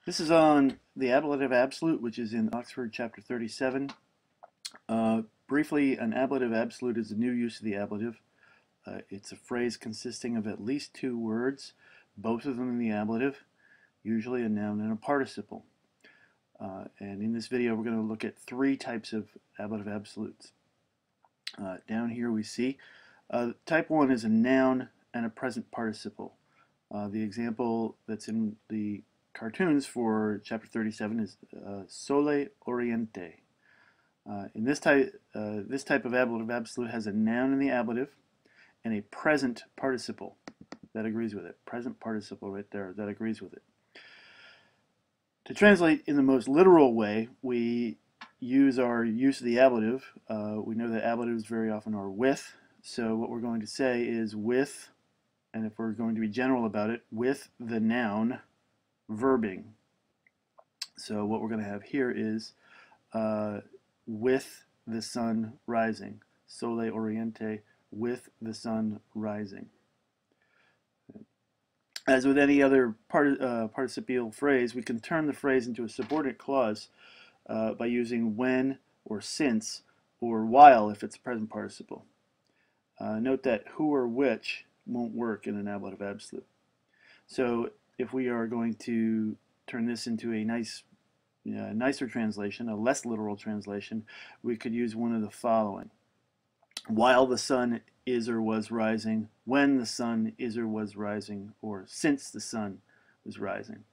This is on the Ablative Absolute, which is in Oxford chapter 37. Briefly, an ablative absolute is a new use of the ablative. It's a phrase consisting of at least two words, both of them in the ablative, usually a noun and a participle. And in this video, we're going to look at three types of ablative absolutes. Down here we see type 1 is a noun and a present participle. The example that's in the cartoons for chapter 37 is Sole Oriente. In this type of ablative absolute has a noun in the ablative and a present participle that agrees with it. Present participle right there that agrees with it. To translate in the most literal way, we use our use of the ablative. We know that ablatives very often are with, so what we're going to say is with, and if we're going to be general about it, with the noun verbing. So what we're going to have here is with the sun rising. Sole Oriente, with the sun rising. As with any other participial phrase, we can turn the phrase into a subordinate clause by using when or since or while if it's a present participle. Note that who or which won't work in an ablative absolute. So if we are going to turn this into a nicer translation, a less literal translation, we could use one of the following. While the sun is or was rising, when the sun is or was rising, or since the sun was rising.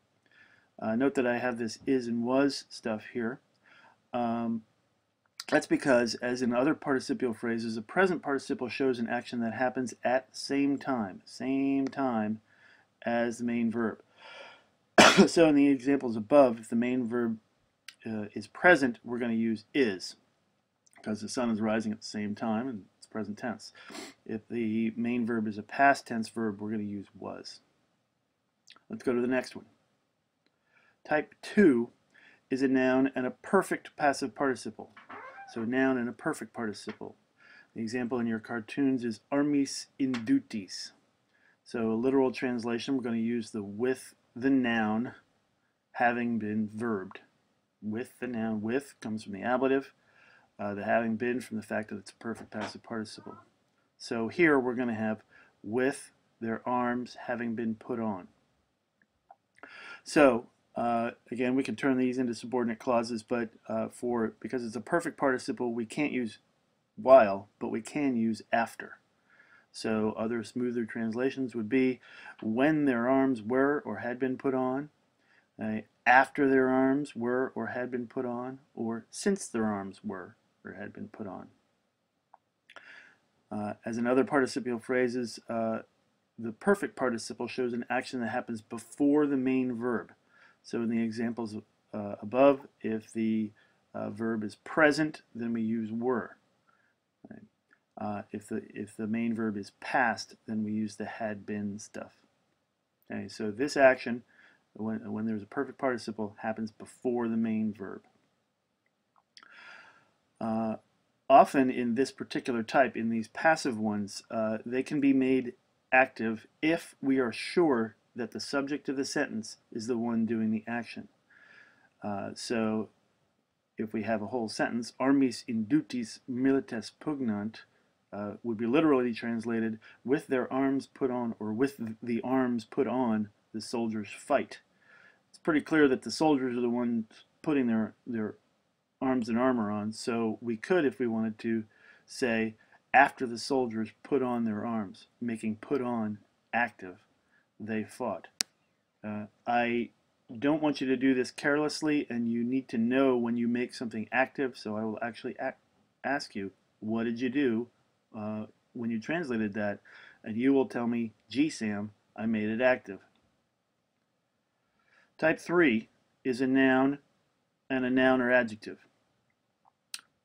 Note that I have this is and was stuff here. That's because, as in other participial phrases, a present participle shows an action that happens at the same time as the main verb. So in the examples above, if the main verb is present, we're going to use is, because the sun is rising at the same time, and it's present tense. If the main verb is a past tense verb, we're going to use was. Let's go to the next one. Type 2 is a noun and a perfect passive participle. So a noun and a perfect participle. The example in your cartoons is armis indutis. So a literal translation, we're going to use the with the noun having been verbed. With the noun, with comes from the ablative. The having been from the fact that it's a perfect passive participle. So here we're going to have with their arms having been put on. So again, we can turn these into subordinate clauses, but because it's a perfect participle, we can't use while, but we can use after. So other smoother translations would be when their arms were or had been put on, after their arms were or had been put on, or since their arms were or had been put on. As in other participial phrases, the perfect participle shows an action that happens before the main verb. So in the examples above, if the verb is present, then we use were. Right? If the main verb is past, then we use the had been stuff. Okay, so this action, when there's a perfect participle, happens before the main verb. Often in this particular type, in these passive ones, they can be made active if we are sure that the subject of the sentence is the one doing the action. So if we have a whole sentence, armis indutis milites pugnant, would be literally translated, with their arms put on, or with the arms put on, the soldiers fight. It's pretty clear that the soldiers are the ones putting their arms and armor on, so we could, if we wanted to, say after the soldiers put on their arms, making put on active, they fought. I don't want you to do this carelessly, and you need to know when you make something active, so I will actually ask you, what did you do when you translated that? And you will tell me, gee Sam, I made it active. Type 3 is a noun and a noun or adjective.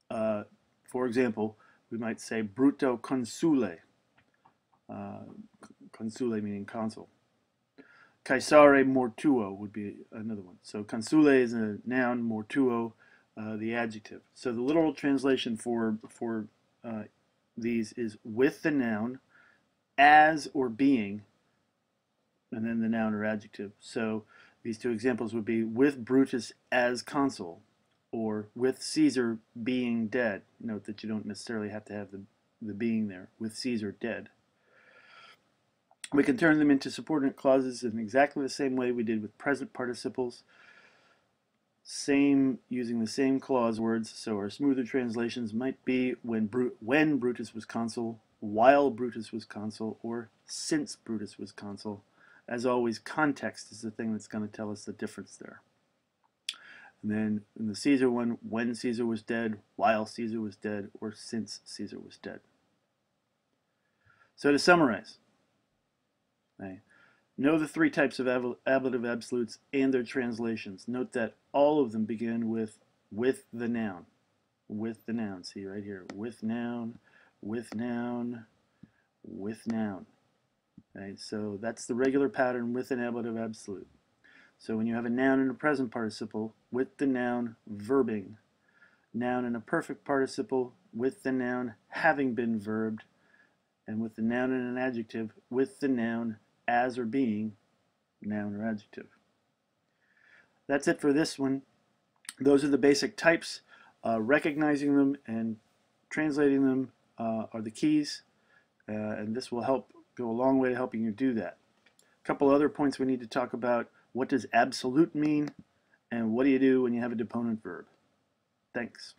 For example, we might say brutto consule. Consule meaning consul. Caesare mortuo would be another one. So consule is a noun, mortuo the adjective. So the literal translation for these is with the noun, as or being, and then the noun or adjective. So These two examples would be with Brutus as consul, or with Caesar being dead. Note that you don't necessarily have to have the being there. With Caesar dead. We can turn them into subordinate clauses in exactly the same way we did with present participles. Using the same clause words, so our smoother translations might be when Brutus was consul, while Brutus was consul, or since Brutus was consul. As always, context is the thing that's going to tell us the difference there. And then in the Caesar one, when Caesar was dead, while Caesar was dead, or since Caesar was dead. So to summarize, know the three types of ablative absolutes and their translations. Note that all of them begin with the noun. With the noun. See right here. With noun, with noun, with noun. Right? So that's the regular pattern with an ablative absolute. So when you have a noun in a present participle, with the noun verbing. Noun in a perfect participle, with the noun having been verbed. And with the noun in an adjective, with the noun as or being, noun or adjective. That's it for this one. Those are the basic types. Recognizing them and translating them are the keys, and this will go a long way to helping you do that. A couple other points we need to talk about. What does absolute mean, and what do you do when you have a deponent verb? Thanks.